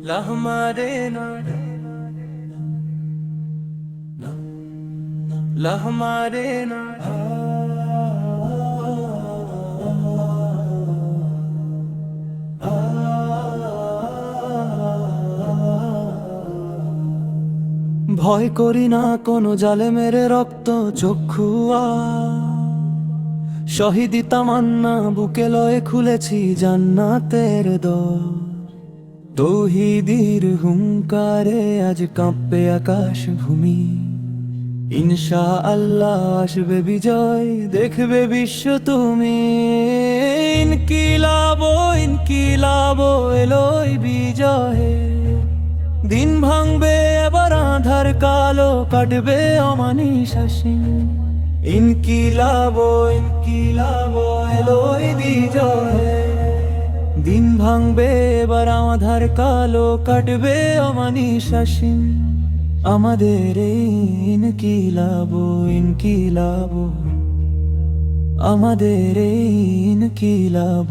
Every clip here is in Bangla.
লহমারে না লহমারে না ভয় করি না কোনো জালেমের রক্ত চক্ষুয়া শহীদি তামান্না বুকে লয়ে খুলেছি জান্নাতের দর তৌহিদির হুঙ্কারে আজ কাঁপবে আকাশ ভূমি ইনশা আল্লাহ আসবে বিজয় দেখবে বিশ্ব তুমি ইনকিলাব ইনকিলাব এলোই বিজয়ে দিন ভাঙবে এবার আধার কালো কাটবে অমানিস হাসি ইনকিলাব ইনকিলাব এলোই বিজয়ে দিন ভাঙবে এবার আধার কালো কাটবে অমানিস হাসি আমাদের এই ইনকিলাব ইনকিলাব আমাদের এই ইনকিলাব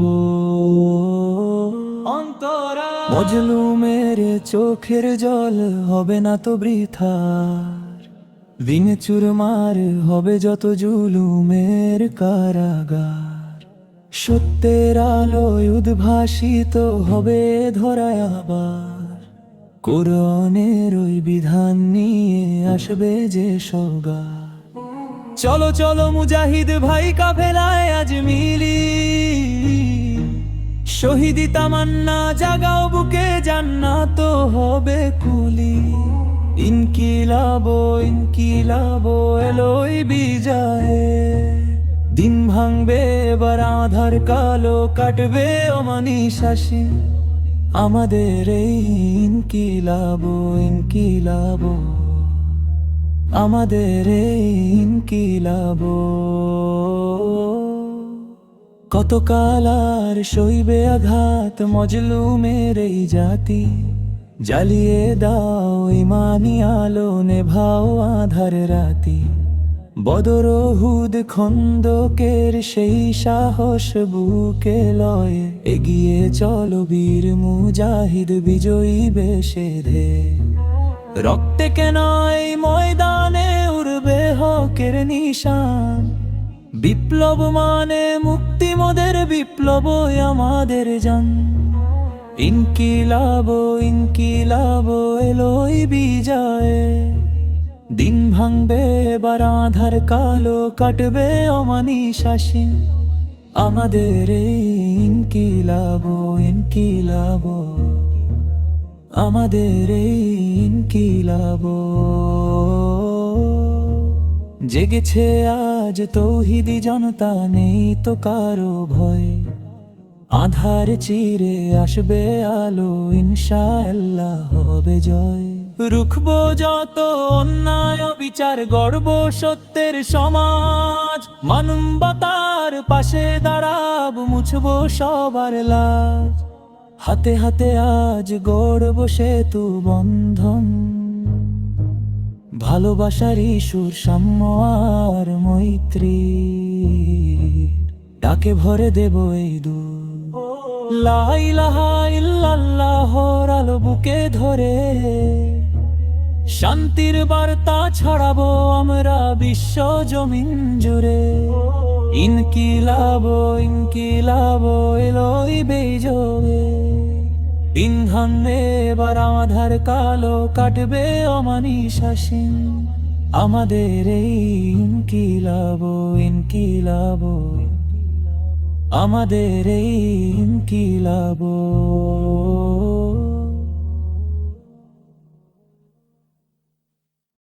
অন্তরা মজলুমের চোখের জল হবে না তো বৃথার দিন চুরমার হবে যত জুলুমের কারাগার সত্যের আলোয় উদ্ভাসিত হবে ধরায় আবার কোরআনের ওই বিধান নিয়ে আসবে যে সওগাত চলো চলো মুজাহিদ ভাই কাফেলায় আজ মিলি শহীদি তামান্না জাগাও বুকে জান্নাত হবে কুলি ইনকিলাব ইনকিলাব এলোই বিজয়ে দিন ভাঙবে এবার আধার কালো কাটবে অমানিস হাসি আমাদের এই ইনকিলাব ইনকিলাব আমাদের এই ইনকিলাব কতকাল আর সইবে আঘাত মজলুমের এই জাতি জ্বালিয়ে দাও ইমানি আলো নেভাও আধার রাতি বদর উহুদ খন্দকের সেই সাহস বুকে লয়ে এগিয়ে চলো বীর মুজাহিদ বিজয়ী বেশে ধে রক্তে কেন এই ময়দানে উড়বে হকের নিশান বিপ্লব মানে মুক্তি মোদের বিপ্লব আমাদের জান ইনকিলাব ইনকিলাব এলোই বিজয়ে দিন ভাঙবে এবার আধার কালো কাটবে অমানিস হাসি আমাদের এই ইনকিলাব ইনকিলাব আমাদের এই ইনকিলাব জেগেছে আজ তৌহিদি জনতা নেই তো কারো ভয় আধার চিরে আসবে আলো ইনশাআল্লাহ হবে জয় রুখবো যত অন্যায় বিচার গর্ব সত্যের সমাজ মানবতার পাশে দাঁড়াব মুছবো সবার লাজ হাতে হাতে আজ গড়ব সেতু বন্ধন ভালোবাসার সুর সাম্য আর মৈত্রী ডাকে ভরে দেব এই দূর লা ইলাহা ইল্লাল্লাহর আলো বুকে ধরে শান্তির বার্তা ছড়াবো আমরা বিশ্ব জমিন জুড়ে ইনকিলাব ইনকিলাব এলোই বিজয়ে দিন ভাঙবে এবার আধার কালো কাটবে অমানিস হাসি আমাদের এই ইনকিলাব ইনকিলাব আমাদের এই ইনকিলাব